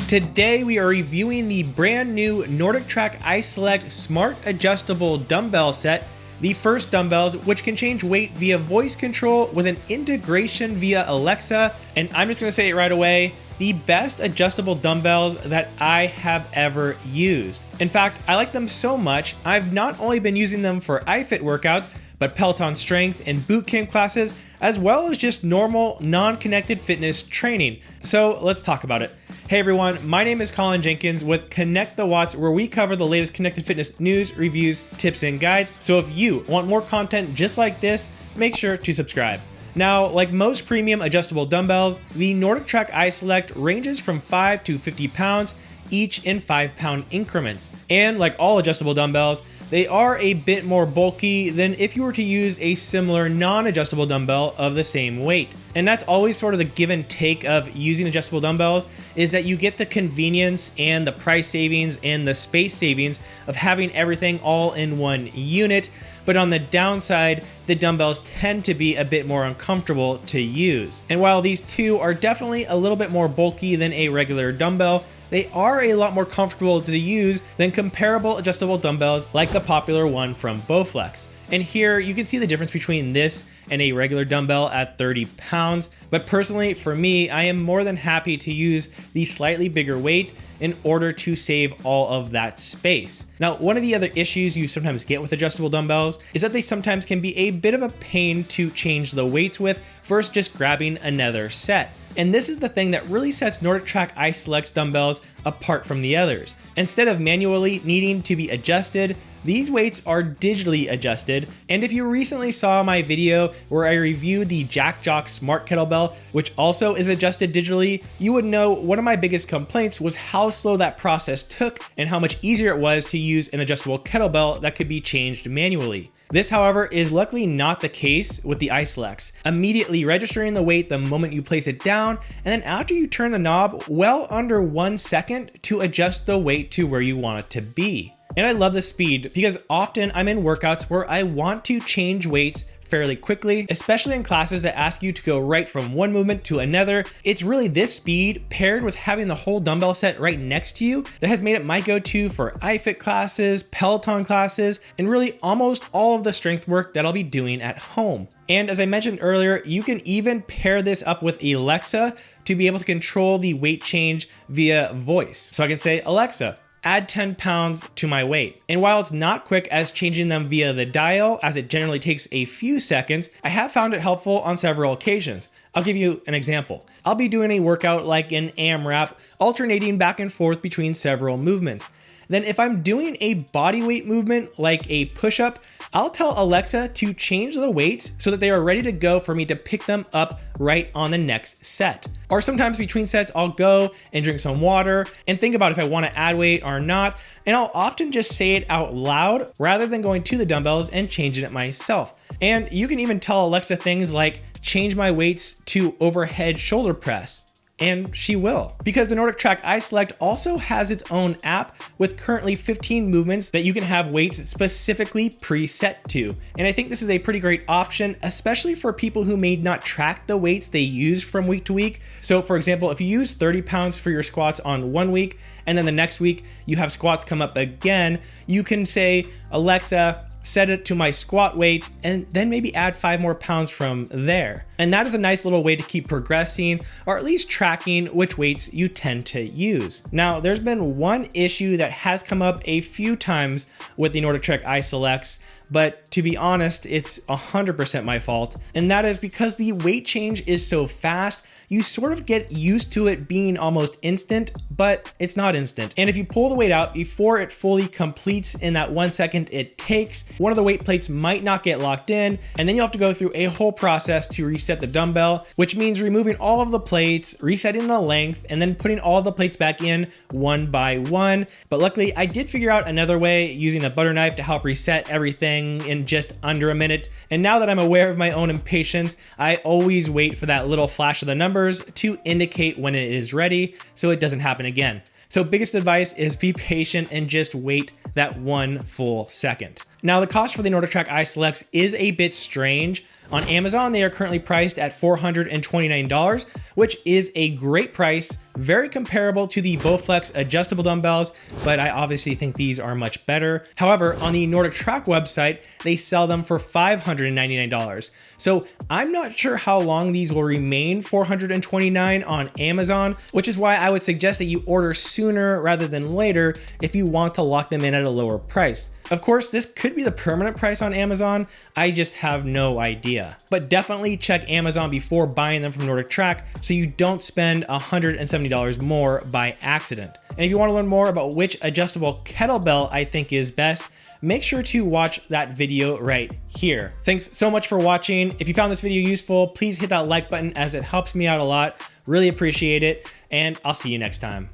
Today we are reviewing the brand new NordicTrack iSelect Smart Adjustable Dumbbell Set, the first dumbbells which can change weight via voice control with an integration via Alexa, and I'm just going to say it right away, the best adjustable dumbbells that I have ever used. In fact, I like them so much, I've not only been using them for iFit workouts, but Peloton strength and boot camp classes, as well as just normal, non-connected fitness training. So let's talk about it. Hey everyone, my name is Colin Jenkins with Connect the Watts, where we cover the latest connected fitness news, reviews, tips, and guides. So if you want more content just like this, make sure to subscribe. Now, like most premium adjustable dumbbells, the NordicTrack iSelect ranges from 5 to 50 pounds, each in 5-pound increments. And like all adjustable dumbbells, they are a bit more bulky than if you were to use a similar non-adjustable dumbbell of the same weight. And that's always sort of the give and take of using adjustable dumbbells, is that you get the convenience and the price savings and the space savings of having everything all in one unit. But on the downside, the dumbbells tend to be a bit more uncomfortable to use. And while these two are definitely a little bit more bulky than a regular dumbbell, they are a lot more comfortable to use than comparable adjustable dumbbells like the popular one from Bowflex. And here you can see the difference between this and a regular dumbbell at 30 pounds. But personally, for me, I am more than happy to use the slightly bigger weight in order to save all of that space. Now, one of the other issues you sometimes get with adjustable dumbbells is that they sometimes can be a bit of a pain to change the weights with versus just grabbing another set. And this is the thing that really sets NordicTrack iSelect's dumbbells apart from the others. Instead of manually needing to be adjusted, these weights are digitally adjusted. And if you recently saw my video where I reviewed the Jack Jock Smart Kettlebell, which also is adjusted digitally, you would know one of my biggest complaints was how slow that process took and how much easier it was to use an adjustable kettlebell that could be changed manually. This, however, is luckily not the case with the iSelects, immediately registering the weight the moment you place it down, and then after you turn the knob, well under 1 second to adjust the weight to where you want it to be. And I love the speed because often I'm in workouts where I want to change weights fairly quickly, especially in classes that ask you to go right from one movement to another. It's really this speed paired with having the whole dumbbell set right next to you that has made it my go-to for iFit classes, Peloton classes, and really almost all of the strength work that I'll be doing at home. And as I mentioned earlier, you can even pair this up with Alexa to be able to control the weight change via voice. So I can say, Alexa, add 10 pounds to my weight. And while it's not quick as changing them via the dial, as it generally takes a few seconds, I have found it helpful on several occasions. I'll give you an example. I'll be doing a workout like an AMRAP, alternating back and forth between several movements. Then if I'm doing a body weight movement like a push-up, I'll tell Alexa to change the weights so that they are ready to go for me to pick them up right on the next set. Or sometimes between sets, I'll go and drink some water and think about if I want to add weight or not. And I'll often just say it out loud rather than going to the dumbbells and changing it myself. And you can even tell Alexa things like change my weights to overhead shoulder press. And she will. Because the NordicTrack iSelect also has its own app with currently 15 movements that you can have weights specifically preset to. And I think this is a pretty great option, especially for people who may not track the weights they use from week to week. So for example, if you use 30 pounds for your squats on one week, and then the next week you have squats come up again, you can say, Alexa, set it to my squat weight, and then maybe add 5 more pounds from there. And that is a nice little way to keep progressing, or at least tracking which weights you tend to use. Now, there's been one issue that has come up a few times with the NordicTrack iSelects, but to be honest, it's 100% my fault. And that is because the weight change is so fast, you sort of get used to it being almost instant, but it's not instant. And if you pull the weight out before it fully completes in that 1 second it takes, one of the weight plates might not get locked in, and then you'll have to go through a whole process to reset the dumbbell, which means removing all of the plates, resetting the length, and then putting all the plates back in one by one. But luckily, I did figure out another way using a butter knife to help reset everything in just under a minute. And now that I'm aware of my own impatience, I always wait for that little flash of the numbers to indicate when it is ready so it doesn't happen again. So biggest advice is be patient and just wait that 1 full second. Now the cost for the NordicTrack iSelects is a bit strange. On Amazon, they are currently priced at $429, which is a great price, very comparable to the Bowflex adjustable dumbbells, but I obviously think these are much better. However, on the NordicTrack website, they sell them for $599. So I'm not sure how long these will remain $429 on Amazon, which is why I would suggest that you order sooner rather than later if you want to lock them in at a lower price. Of course, this could be the permanent price on Amazon. I just have no idea. But definitely check Amazon before buying them from NordicTrack so you don't spend $170 more by accident. And if you want to learn more about which adjustable kettlebell I think is best, make sure to watch that video right here. Thanks so much for watching. If you found this video useful, please hit that like button as it helps me out a lot. Really appreciate it, and I'll see you next time.